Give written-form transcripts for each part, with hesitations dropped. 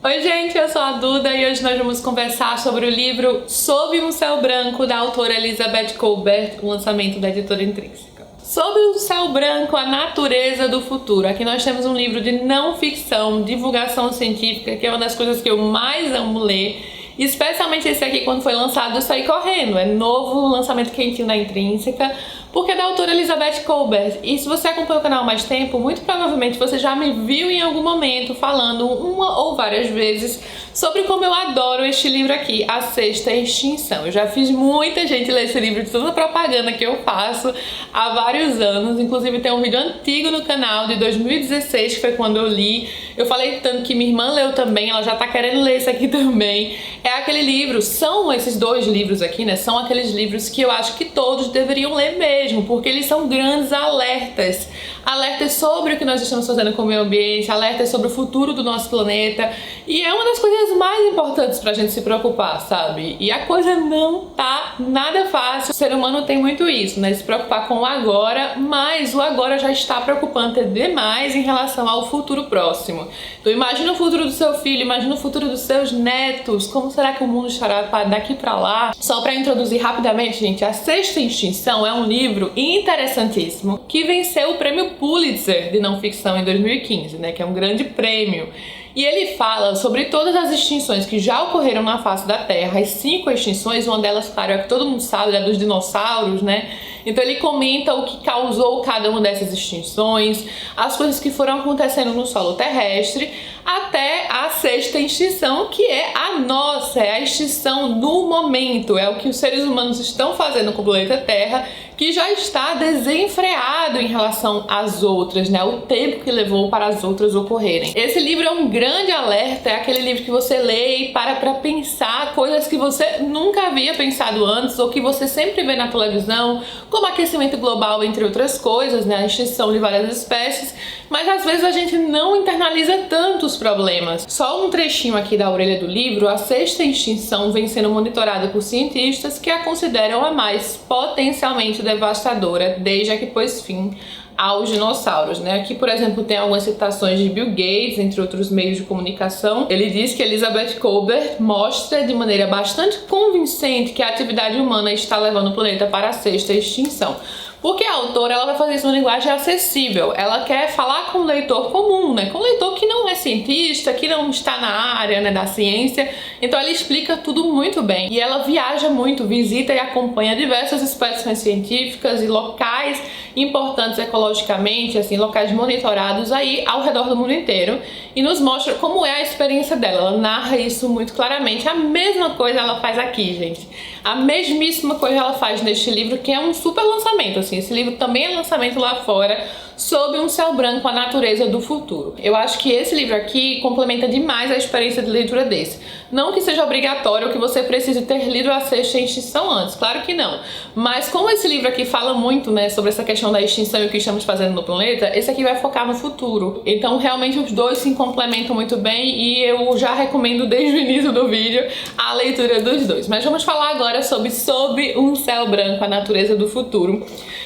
Oi gente, eu sou a Duda e hoje nós vamos conversar sobre o livro Sob um Céu Branco, da autora Elizabeth Kolbert, o lançamento da editora Intrínseca. Sob um Céu Branco, a natureza do futuro. Aqui nós temos um livro de não ficção, divulgação científica, que é uma das coisas que eu mais amo ler. Especialmente esse aqui, quando foi lançado, eu saí correndo. É novo, lançamento quentinho da Intrínseca, porque é da autora Elizabeth Kolbert. E se você acompanha o canal há mais tempo, muito provavelmente você já me viu em algum momento falando uma ou várias vezes sobre como eu adoro este livro aqui, A Sexta Extinção. Eu já fiz muita gente ler esse livro de toda a propaganda que eu faço há vários anos. Inclusive tem um vídeo antigo no canal de 2016, que foi quando eu li. Eu falei tanto que minha irmã leu também, ela já tá querendo ler esse aqui também. É aquele livro, são esses dois livros aqui, né? São aqueles livros que eu acho que todos deveriam ler mesmo, porque eles são grandes alertas. Alertas sobre o que nós estamos fazendo com o meio ambiente, alertas sobre o futuro do nosso planeta. E é uma das coisas mais importantes pra gente se preocupar, sabe? E a coisa não tá nada fácil. O ser humano tem muito isso, né? Se preocupar com o agora, mas o agora já está preocupante demais em relação ao futuro próximo. Então imagina o futuro do seu filho, imagina o futuro dos seus netos. Como será que o mundo estará daqui pra lá? Só pra introduzir rapidamente, gente, A Sexta Extinção é um livro interessantíssimo que venceu o prêmio Pulitzer de não ficção em 2015, né? Que é um grande prêmio. E ele fala sobre todas as extinções que já ocorreram na face da Terra, as 5 extinções, uma delas, claro, é que todo mundo sabe, é dos dinossauros, né? Então ele comenta o que causou cada uma dessas extinções, as coisas que foram acontecendo no solo terrestre, até a sexta extinção, que é a nossa, é a extinção no momento, é o que os seres humanos estão fazendo com o planeta Terra, que já está desenfreado em relação às outras, né? O tempo que levou para as outras ocorrerem. Esse livro é um grande alerta, é aquele livro que você lê e para pensar coisas que você nunca havia pensado antes ou que você sempre vê na televisão, como aquecimento global, entre outras coisas, né? A extinção de várias espécies, mas às vezes a gente não internaliza tanto os problemas. Só um trechinho aqui da orelha do livro: a sexta extinção vem sendo monitorada por cientistas que a consideram a mais potencialmente devastadora desde a que pôs fim aos dinossauros, né? Aqui, por exemplo, tem algumas citações de Bill Gates, entre outros meios de comunicação. Ele diz que Elizabeth Kolbert mostra de maneira bastante convincente que a atividade humana está levando o planeta para a sexta extinção. Porque a autora, ela vai fazer isso numa linguagem acessível. Ela quer falar com o leitor comum, né? Com o leitor que não é cientista, que não está na área, né, da ciência. Então ela explica tudo muito bem. E ela viaja muito, visita e acompanha diversas expedições científicas e locais importantes ecologicamente, assim, locais monitorados aí ao redor do mundo inteiro. E nos mostra como é a experiência dela. Ela narra isso muito claramente. A mesma coisa ela faz aqui, gente. A mesmíssima coisa ela faz neste livro, que é um super lançamento, assim. Esse livro também é lançamento lá fora, Sob um Céu Branco, a Natureza do Futuro. Eu acho que esse livro aqui complementa demais a experiência de leitura desse. Não que seja obrigatório que você precise ter lido A Sexta Extinção antes, claro que não. Mas como esse livro aqui fala muito, né, sobre essa questão da extinção e o que estamos fazendo no planeta, esse aqui vai focar no futuro. Então realmente os dois se complementam muito bem e eu já recomendo desde o início do vídeo a leitura dos dois. Mas vamos falar agora sobre Sob um Céu Branco, a Natureza do Futuro.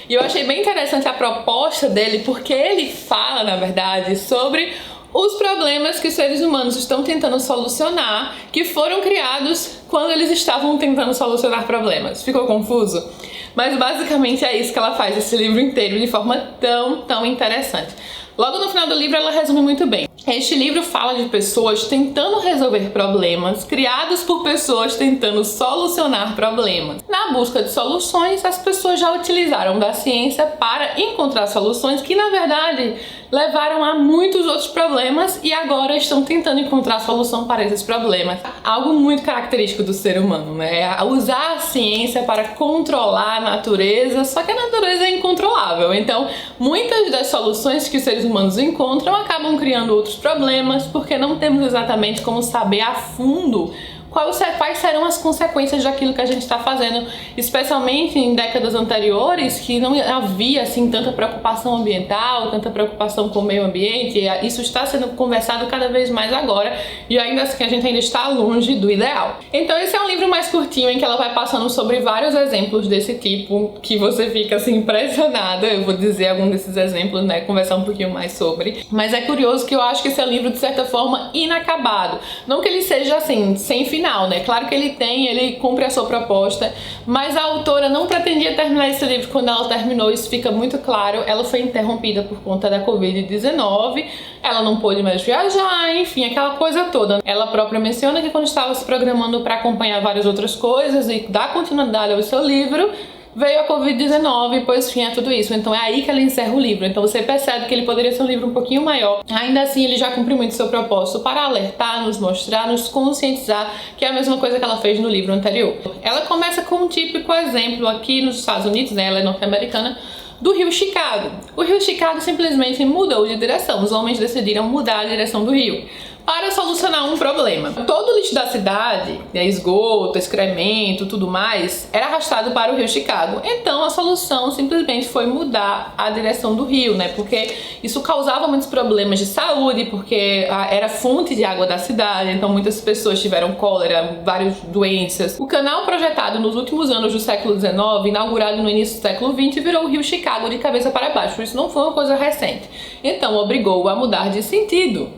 E eu achei bem interessante a proposta dele, porque ele fala, na verdade, sobre os problemas que os seres humanos estão tentando solucionar, que foram criados quando eles estavam tentando solucionar problemas. Ficou confuso? Mas basicamente é isso que ela faz, esse livro inteiro, de forma tão interessante. Logo no final do livro ela resume muito bem. Este livro fala de pessoas tentando resolver problemas, criados por pessoas tentando solucionar problemas. Na busca de soluções, as pessoas já utilizaram da ciência para encontrar soluções que, na verdade, levaram a muitos outros problemas e agora estão tentando encontrar solução para esses problemas. Algo muito característico do ser humano, né? É usar a ciência para controlar a natureza, só que a natureza é incontrolável. Então, muitas das soluções que os seres humanos encontram acabam criando outros problemas, porque não temos exatamente como saber a fundo quais serão as consequências daquilo que a gente está fazendo, especialmente em décadas anteriores, que não havia assim tanta preocupação ambiental, tanta preocupação com o meio ambiente. Isso está sendo conversado cada vez mais agora, e ainda assim a gente ainda está longe do ideal. Então esse é um livro mais curtinho, em que ela vai passando sobre vários exemplos desse tipo, que você fica assim impressionada. Eu vou dizer algum desses exemplos, né, conversar um pouquinho mais sobre. Mas é curioso que eu acho que esse é um livro, de certa forma, inacabado. Não que ele seja assim, sem final, né? Claro que ele cumpre a sua proposta, mas a autora não pretendia terminar esse livro. Quando ela terminou, isso fica muito claro. Ela foi interrompida por conta da Covid-19, ela não pôde mais viajar, enfim, aquela coisa toda. Ela própria menciona que quando estava se programando para acompanhar várias outras coisas e dar continuidade ao seu livro, veio a Covid-19 e pôs fim a tudo isso. Então é aí que ela encerra o livro. Então você percebe que ele poderia ser um livro um pouquinho maior. Ainda assim, ele já cumpriu muito seu propósito para alertar, nos mostrar, nos conscientizar, que é a mesma coisa que ela fez no livro anterior. Ela começa com um típico exemplo aqui nos Estados Unidos, né? Ela é norte-americana, do rio Chicago. O rio Chicago simplesmente mudou de direção. Os homens decidiram mudar a direção do rio para solucionar um problema. Todo o lixo da cidade, né, esgoto, excremento, tudo mais, era arrastado para o rio Chicago. Então a solução simplesmente foi mudar a direção do rio, né? Porque isso causava muitos problemas de saúde, porque era fonte de água da cidade, então muitas pessoas tiveram cólera, várias doenças. O canal projetado nos últimos anos do século XIX, inaugurado no início do século XX, virou o rio Chicago de cabeça para baixo. Isso não foi uma coisa recente. Então obrigou-o a mudar de sentido.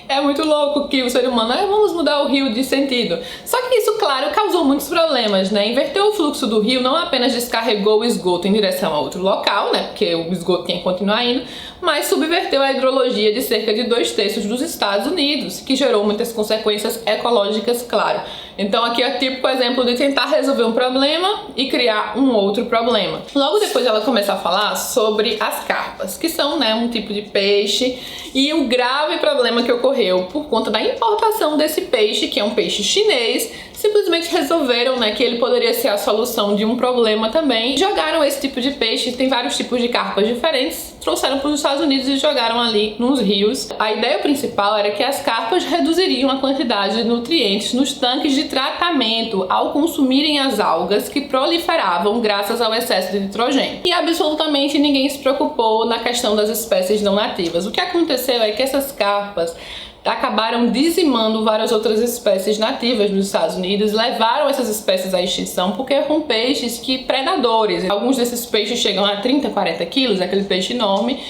É muito louco que o ser humano, vamos mudar o rio de sentido. Só que isso, claro, causou muitos problemas, né? Inverteu o fluxo do rio, não apenas descarregou o esgoto em direção a outro local, né? Porque o esgoto tinha que continuar indo, mas subverteu a hidrologia de cerca de 2/3 dos Estados Unidos, que gerou muitas consequências ecológicas, claro. Então aqui é típico exemplo de tentar resolver um problema e criar um outro problema. Logo depois ela começa a falar sobre as carpas, que são, né, um tipo de peixe, e o grave problema que ocorreu por conta da importação desse peixe, que é um peixe chinês. Simplesmente resolveram, né, que ele poderia ser a solução de um problema também. Jogaram esse tipo de peixe, tem vários tipos de carpas diferentes, trouxeram para os Estados Unidos e jogaram ali nos rios. A ideia principal era que as carpas reduziriam a quantidade de nutrientes nos tanques de tratamento ao consumirem as algas que proliferavam graças ao excesso de nitrogênio. E absolutamente ninguém se preocupou na questão das espécies não nativas. O que aconteceu é que essas carpas acabaram dizimando várias outras espécies nativas nos Estados Unidos, levaram essas espécies à extinção, porque são peixes predadores. Alguns desses peixes chegam a 30, 40 quilos, aquele peixe enorme,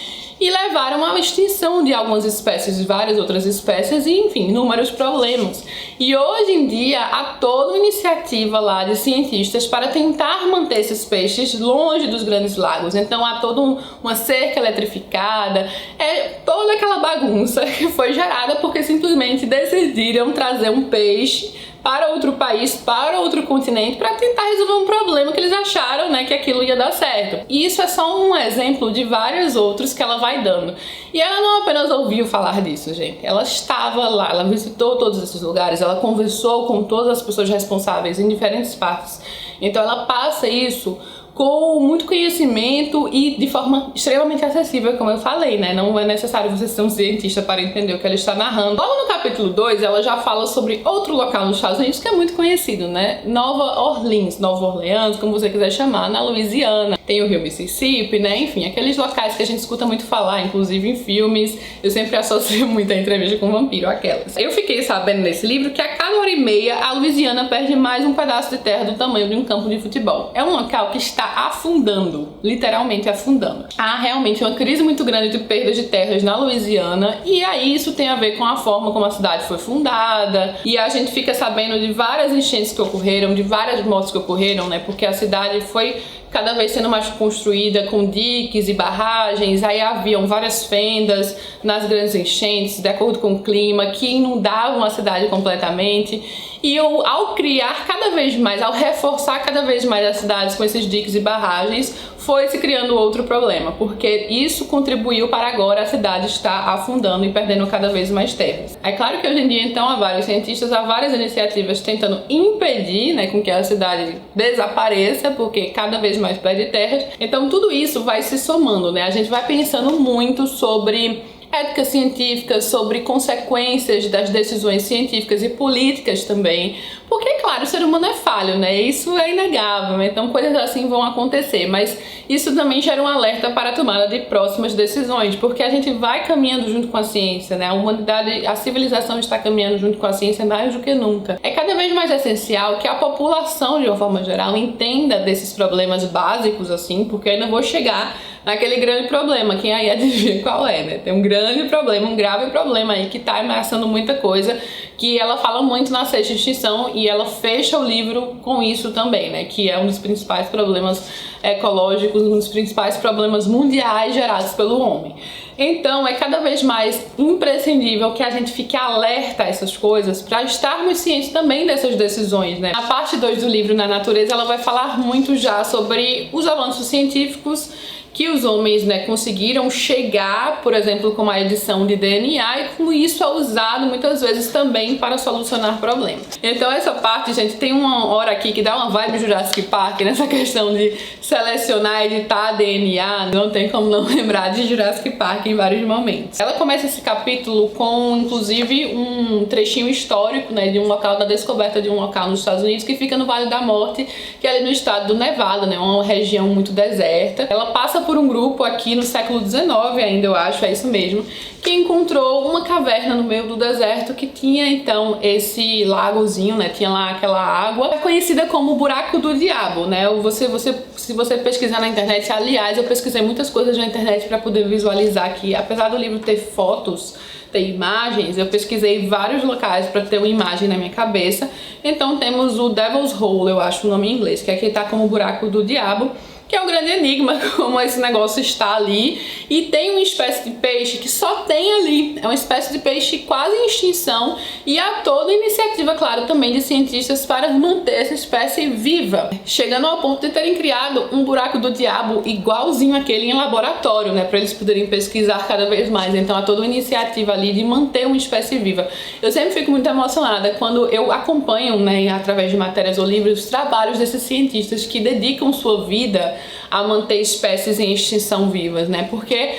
e levaram à extinção de algumas espécies, de várias outras espécies, e enfim, inúmeros problemas. E hoje em dia há toda uma iniciativa lá de cientistas para tentar manter esses peixes longe dos grandes lagos. Então há toda uma cerca eletrificada, toda aquela bagunça que foi gerada porque simplesmente decidiram trazer um peixe para outro país, para outro continente, para tentar resolver um problema que eles acharam, né, que aquilo ia dar certo. E isso é só um exemplo de vários outros que ela vai dando. E ela não apenas ouviu falar disso, gente. Ela estava lá, ela visitou todos esses lugares, ela conversou com todas as pessoas responsáveis em diferentes partes. Então ela passa isso com muito conhecimento e de forma extremamente acessível, como eu falei, né? Não é necessário você ser um cientista para entender o que ela está narrando. Logo no capítulo 2, ela já fala sobre outro local nos Estados Unidos que é muito conhecido, né? Nova Orleans, como você quiser chamar, na Louisiana. Tem o rio Mississippi, né? Enfim, aqueles locais que a gente escuta muito falar, inclusive em filmes. Eu sempre associo muito a entrevista com vampiro, aquelas. Eu fiquei sabendo nesse livro que a cada hora e meia a Louisiana perde mais um pedaço de terra do tamanho de um campo de futebol. É um local que está afundando, literalmente afundando. Há realmente uma crise muito grande de perda de terras na Louisiana, e aí isso tem a ver com a forma como a cidade foi fundada, e a gente fica sabendo de várias enchentes que ocorreram, de várias mortes que ocorreram, né, porque a cidade foi cada vez sendo mais construída com diques e barragens, aí haviam várias fendas nas grandes enchentes, de acordo com o clima, que inundavam a cidade completamente. E ao criar cada vez mais, ao reforçar cada vez mais as cidades com esses diques e barragens, foi se criando outro problema, porque isso contribuiu para agora a cidade estar afundando e perdendo cada vez mais terras. É claro que hoje em dia, então, há vários cientistas, há várias iniciativas tentando impedir, né, com que a cidade desapareça, porque cada vez mais perde terras. Então tudo isso vai se somando, né? A gente vai pensando muito sobre ética científica, sobre consequências das decisões científicas e políticas também, porque, claro, o ser humano é falho, né? Isso é inegável, né? Então coisas assim vão acontecer, mas isso também gera um alerta para a tomada de próximas decisões, porque a gente vai caminhando junto com a ciência, né? A humanidade, a civilização está caminhando junto com a ciência mais do que nunca. É cada vez mais essencial que a população, de uma forma geral, entenda desses problemas básicos, assim, porque eu ainda vou chegar naquele grande problema, quem aí adivinha qual é, né? Tem um grande problema, um grave problema aí que tá ameaçando muita coisa, que ela fala muito na Sexta Extinção e ela fecha o livro com isso também, né? Que é um dos principais problemas ecológicos, um dos principais problemas mundiais gerados pelo homem. Então é cada vez mais imprescindível que a gente fique alerta a essas coisas para estarmos cientes também dessas decisões, né? A parte 2 do livro, Na Natureza, ela vai falar muito já sobre os avanços científicos que os homens, né, conseguiram chegar, por exemplo, com a edição de DNA, e como isso é usado muitas vezes também para solucionar problemas. Então essa parte, gente, tem uma hora aqui que dá uma vibe Jurassic Park nessa questão de selecionar, editar DNA, não tem como não lembrar de Jurassic Park em vários momentos. Ela começa esse capítulo com, inclusive, um trechinho histórico, né, de um local da descoberta de um local nos Estados Unidos que fica no Vale da Morte, que é ali no estado do Nevada, né, uma região muito deserta. Ela passa por um grupo aqui no século XIX ainda, eu acho, é isso mesmo, que encontrou uma caverna no meio do deserto que tinha então esse lagozinho, né, tinha lá aquela água, conhecida como o Buraco do Diabo, né, se você pesquisar na internet, aliás, eu pesquisei muitas coisas na internet para poder visualizar aqui, apesar do livro ter fotos, ter imagens, eu pesquisei vários locais para ter uma imagem na minha cabeça. Então temos o Devil's Hole, eu acho o nome em inglês, que aqui tá como o Buraco do Diabo, que é um grande enigma como esse negócio está ali, e tem uma espécie de peixe que só tem ali, é uma espécie de peixe quase em extinção, e há toda a iniciativa, claro, também de cientistas para manter essa espécie viva, chegando ao ponto de terem criado um buraco do diabo igualzinho aquele em laboratório, né, para eles poderem pesquisar cada vez mais. Então há toda uma iniciativa ali de manter uma espécie viva. Eu sempre fico muito emocionada quando eu acompanho, né, através de matérias ou livros, os trabalhos desses cientistas que dedicam sua vida a manter espécies em extinção vivas, né? Porque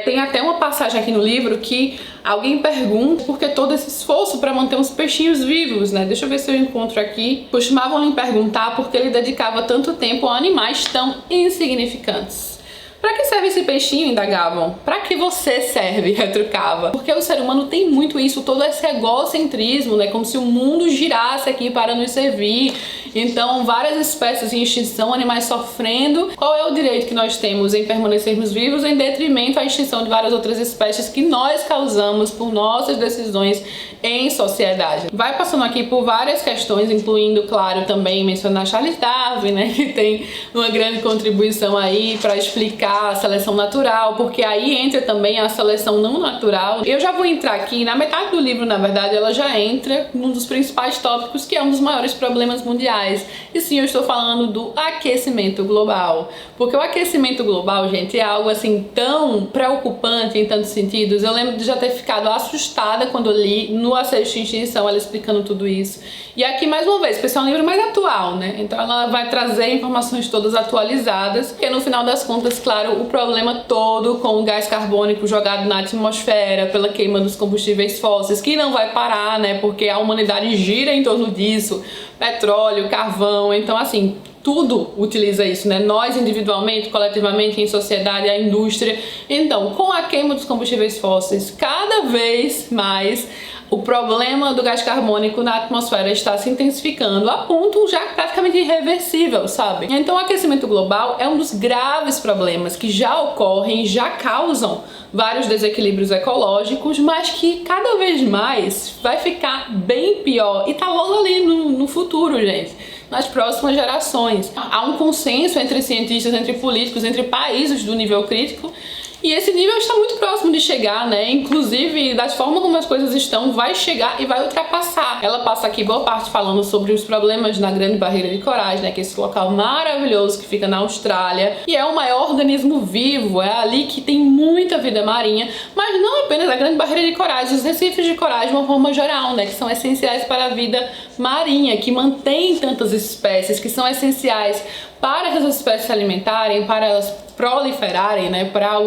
tem até uma passagem aqui no livro que alguém pergunta por que todo esse esforço para manter uns peixinhos vivos, né? Deixa eu ver se eu encontro aqui. Costumavam lhe perguntar por que ele dedicava tanto tempo a animais tão insignificantes. Pra que serve esse peixinho? Indagavam. Pra que você serve? Retrucava. Porque o ser humano tem muito isso, todo esse egocentrismo, né? Como se o mundo girasse aqui para nos servir. Então, várias espécies em extinção, animais sofrendo. Qual é o direito que nós temos em permanecermos vivos em detrimento à extinção de várias outras espécies que nós causamos por nossas decisões em sociedade? Vai passando aqui por várias questões, incluindo, claro, também mencionar Charles Darwin, né? Que tem uma grande contribuição aí para explicar a seleção natural, porque aí entra também a seleção não natural. Eu já vou entrar aqui, na metade do livro, na verdade, ela já entra num dos principais tópicos, que é um dos maiores problemas mundiais. E sim, eu estou falando do aquecimento global. Porque o aquecimento global, gente, é algo assim tão preocupante em tantos sentidos. Eu lembro de já ter ficado assustada quando eu li no A Sexta Extinção, ela explicando tudo isso. E aqui, mais uma vez, porque esse é um livro mais atual, né? Então ela vai trazer informações todas atualizadas, porque no final das contas, claro, o problema todo com o gás carbônico jogado na atmosfera pela queima dos combustíveis fósseis, que não vai parar, né? Porque a humanidade gira em torno disso, petróleo, carvão, então assim, tudo utiliza isso, né? Nós individualmente, coletivamente, em sociedade, a indústria. Então, com a queima dos combustíveis fósseis, cada vez mais o problema do gás carbônico na atmosfera está se intensificando a ponto já praticamente irreversível, sabe? Então o aquecimento global é um dos graves problemas que já ocorrem, já causam vários desequilíbrios ecológicos, mas que cada vez mais vai ficar bem pior e tá logo ali no futuro, gente, nas próximas gerações. Há um consenso entre cientistas, entre políticos, entre países do nível crítico, e esse nível está muito próximo de chegar, né? Inclusive, da forma como as coisas estão, vai chegar e vai ultrapassar. Ela passa aqui boa parte falando sobre os problemas na Grande Barreira de Corais, né? Que é esse local maravilhoso que fica na Austrália. E é o maior organismo vivo, é ali que tem muita vida marinha, mas não apenas a Grande Barreira de Corais, os recifes de corais de uma forma geral, né? Que são essenciais para a vida marinha, que mantém tantas espécies, que são essenciais para essas espécies se alimentarem, para elas proliferarem, né, para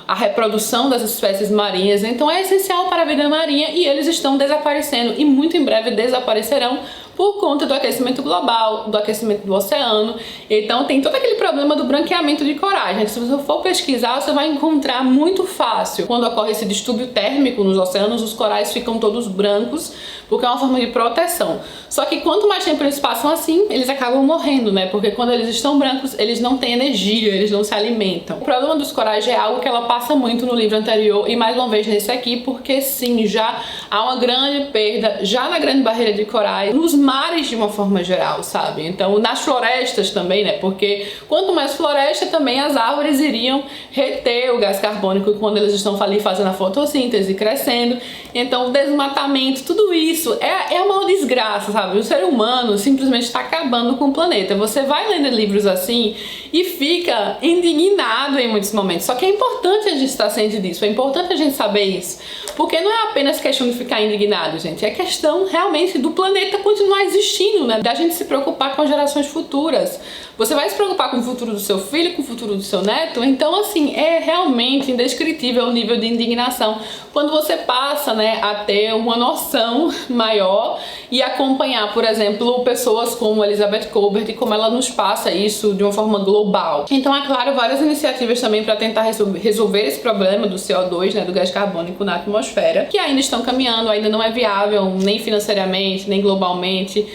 a reprodução das espécies marinhas. Então é essencial para a vida marinha e eles estão desaparecendo e muito em breve desaparecerão por conta do aquecimento global, do aquecimento do oceano. Então tem todo aquele problema do branqueamento de corais, né? Se você for pesquisar, você vai encontrar muito fácil. Quando ocorre esse distúrbio térmico nos oceanos, os corais ficam todos brancos, porque é uma forma de proteção. Só que quanto mais tempo eles passam assim, eles acabam morrendo, né? Porque quando eles estão brancos, eles não têm energia, eles não se alimentam. O problema dos corais é algo que ela passa muito no livro anterior e mais uma vez nesse aqui, porque sim, já há uma grande perda, já na Grande Barreira de Corais, nos mares de uma forma geral, sabe? Então, nas florestas também, né? Porque quanto mais floresta, também as árvores iriam reter o gás carbônico quando eles estão ali fazendo a fotossíntese, crescendo. Então, o desmatamento, tudo isso é uma desgraça, sabe? O ser humano simplesmente está acabando com o planeta. Você vai lendo livros assim e fica indignado em muitos momentos. Só que é importante a gente estar ciente disso, é importante a gente saber isso. Porque não é apenas questão de ficar indignado, gente. É questão realmente do planeta continuar existindo, né? Da gente se preocupar com as gerações futuras. Você vai se preocupar com o futuro do seu filho, com o futuro do seu neto? Então, assim, é realmente indescritível o nível de indignação quando você passa, né, a ter uma noção maior e acompanhar, por exemplo, pessoas como Elizabeth Kolbert e como ela nos passa isso de uma forma global. Então, é claro, várias iniciativas também para tentar resolver esse problema do CO2, né, do gás carbônico na atmosfera, que ainda estão caminhando, ainda não é viável nem financeiramente, nem globalmente.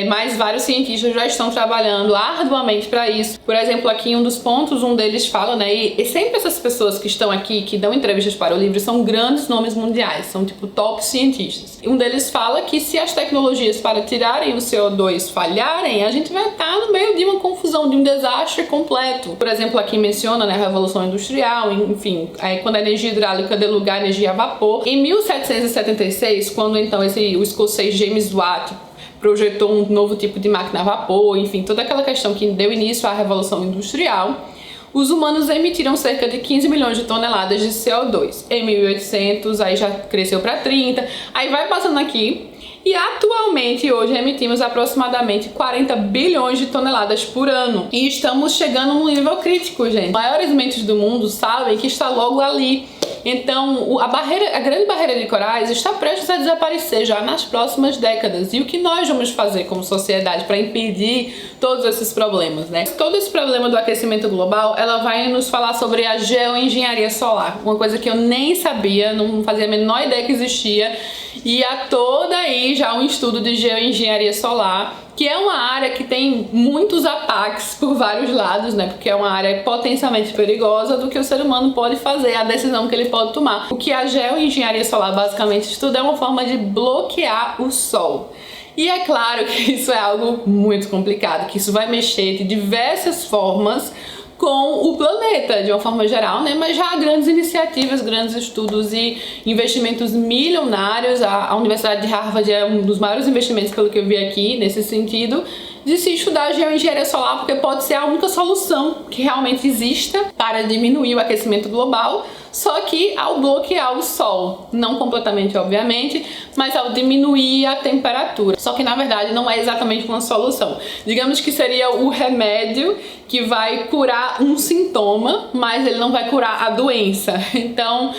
Mas vários cientistas já estão trabalhando arduamente para isso. Por exemplo, aqui um dos pontos, um deles fala, né, e sempre essas pessoas que estão aqui, que dão entrevistas para o livro, são grandes nomes mundiais, são tipo top cientistas. Um deles fala que se as tecnologias para tirarem o CO2 falharem, a gente vai estar no meio de uma confusão, de um desastre completo. Por exemplo, aqui menciona, né, a Revolução Industrial, enfim, aí quando a energia hidráulica deu lugar à energia a vapor. Em 1776, quando então o escocês James Watt projetou um novo tipo de máquina a vapor, enfim, toda aquela questão que deu início à Revolução Industrial, os humanos emitiram cerca de 15 milhões de toneladas de CO2. Em 1800, aí já cresceu para 30, aí vai passando aqui, e atualmente, hoje, emitimos aproximadamente 40 bilhões de toneladas por ano. E estamos chegando num nível crítico, gente. Os maiores mentes do mundo sabem que está logo ali. Então, a Grande Barreira de Corais está prestes a desaparecer já nas próximas décadas. E o que nós vamos fazer como sociedade para impedir todos esses problemas, né? Todo esse problema do aquecimento global, ela vai nos falar sobre a geoengenharia solar. Uma coisa que eu nem sabia, não fazia a menor ideia que existia. E há toda aí já um estudo de geoengenharia solar, que é uma área que tem muitos ataques por vários lados, né? Porque é uma área potencialmente perigosa do que o ser humano pode fazer, a decisão que ele pode tomar. O que a geoengenharia solar basicamente estuda é uma forma de bloquear o Sol. E é claro que isso é algo muito complicado, que isso vai mexer de diversas formas com o planeta, de uma forma geral, né? Mas já há grandes iniciativas, grandes estudos e investimentos milionários. A Universidade de Harvard é um dos maiores investimentos, pelo que eu vi aqui, nesse sentido, de se estudar a geoengenharia solar, porque pode ser a única solução que realmente exista para diminuir o aquecimento global, só que ao bloquear o Sol, não completamente, obviamente, mas ao diminuir a temperatura. Só que na verdade não é exatamente uma solução. Digamos que seria o remédio que vai curar um sintoma, mas ele não vai curar a doença. Então,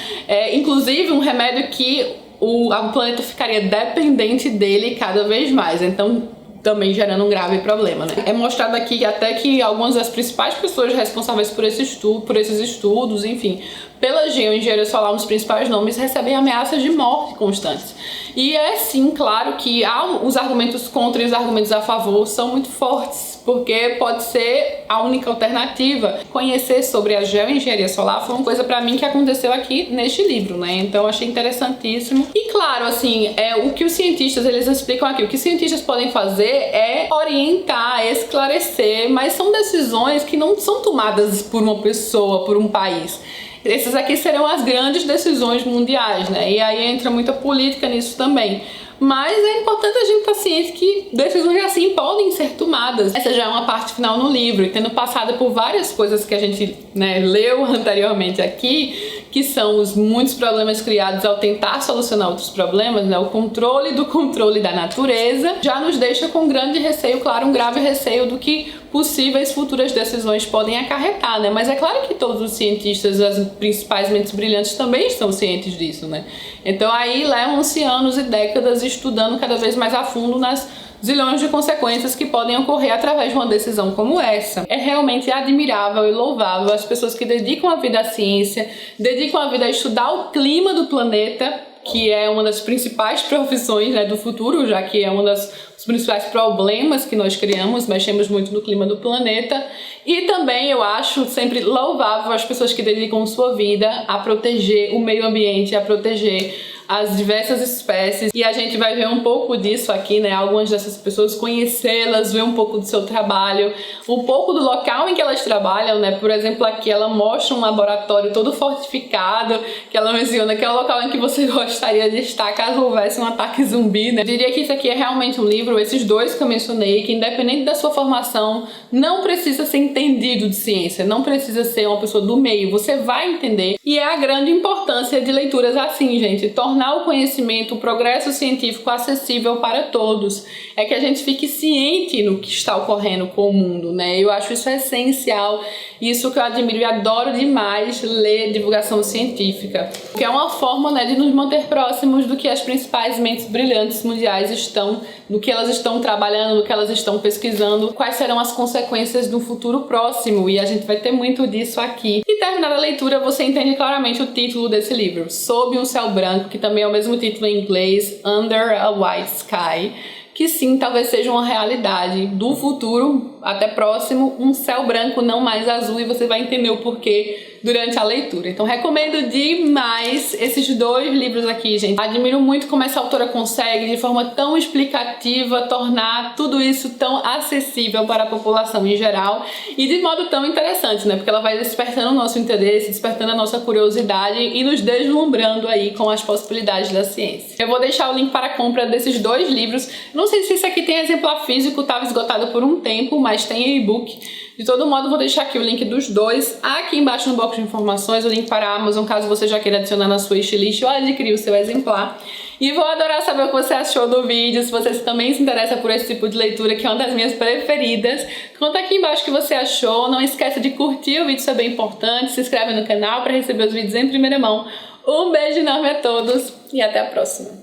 inclusive um remédio que o planeta ficaria dependente dele cada vez mais. Então, também gerando um grave problema, né? É mostrado aqui até que algumas das principais pessoas responsáveis por esses estudos, enfim, pela geoengenharia solar, um dos principais nomes, recebem ameaças de morte constantes. E é sim, claro que os argumentos contra e os argumentos a favor são muito fortes, porque pode ser a única alternativa. Conhecer sobre a geoengenharia solar foi uma coisa pra mim que aconteceu aqui neste livro, né? Então achei interessantíssimo. E claro, assim, o que os cientistas, eles explicam aqui, o que os cientistas podem fazer é orientar, esclarecer, mas são decisões que não são tomadas por uma pessoa, por um país. Essas aqui serão as grandes decisões mundiais, né? E aí entra muita política nisso também. Mas é importante a gente estar ciente que decisões assim podem ser tomadas. Essa já é uma parte final no livro, e tendo passado por várias coisas que a gente, né, leu anteriormente aqui, que são os muitos problemas criados ao tentar solucionar outros problemas, né, o controle do controle da natureza, já nos deixa com grande receio, claro, um grave receio do que possíveis futuras decisões podem acarretar, né? Mas é claro que todos os cientistas, as principais mentes brilhantes também estão cientes disso, né? Então aí levam-se anos e décadas estudando cada vez mais a fundo nas zilhões de consequências que podem ocorrer através de uma decisão como essa. É realmente admirável e louvável as pessoas que dedicam a vida à ciência, dedicam a vida a estudar o clima do planeta, que é uma das principais profissões, né, do futuro, já que é um dos principais problemas que nós criamos, mexemos muito no clima do planeta. E também eu acho sempre louvável as pessoas que dedicam sua vida a proteger o meio ambiente, a proteger as diversas espécies, e a gente vai ver um pouco disso aqui, né? Algumas dessas pessoas, conhecê-las, ver um pouco do seu trabalho, um pouco do local em que elas trabalham, né? Por exemplo, aqui ela mostra um laboratório todo fortificado, que ela menciona que é o local em que você gostaria de estar caso houvesse um ataque zumbi, né? Eu diria que isso aqui é realmente um livro, esses dois que eu mencionei, que independente da sua formação, não precisa ser entendido de ciência, não precisa ser uma pessoa do meio, você vai entender. E é a grande importância de leituras assim, gente, tornar o conhecimento, o progresso científico acessível para todos. É que a gente fique ciente no que está ocorrendo com o mundo, né? Eu acho isso essencial, isso que eu admiro e adoro demais ler divulgação científica, que é uma forma, né, de nos manter próximos do que as principais mentes brilhantes mundiais estão, do que elas estão trabalhando, do que elas estão pesquisando, quais serão as consequências no futuro próximo, e a gente vai ter muito disso aqui. E terminada a leitura, você entende claramente o título desse livro, Sob um Céu Branco, que também é o mesmo título em inglês, Under a White Sky, que sim, talvez seja uma realidade do futuro, até próximo, um céu branco, não mais azul, e você vai entender o porquê durante a leitura. Então recomendo demais esses dois livros aqui, gente. Admiro muito como essa autora consegue, de forma tão explicativa, tornar tudo isso tão acessível para a população em geral e de modo tão interessante, né? Porque ela vai despertando o nosso interesse, despertando a nossa curiosidade e nos deslumbrando aí com as possibilidades da ciência. Eu vou deixar o link para a compra desses dois livros. Não sei se esse aqui tem exemplar físico, estava esgotado por um tempo, mas tem e-book. De todo modo, vou deixar aqui o link dos dois, aqui embaixo no box de informações, o link para a Amazon, caso você já queira adicionar na sua wishlist ou adquirir o seu exemplar. E vou adorar saber o que você achou do vídeo, se você também se interessa por esse tipo de leitura, que é uma das minhas preferidas. Conta aqui embaixo o que você achou, não esqueça de curtir o vídeo, isso é bem importante, se inscreve no canal para receber os vídeos em primeira mão. Um beijo enorme a todos e até a próxima!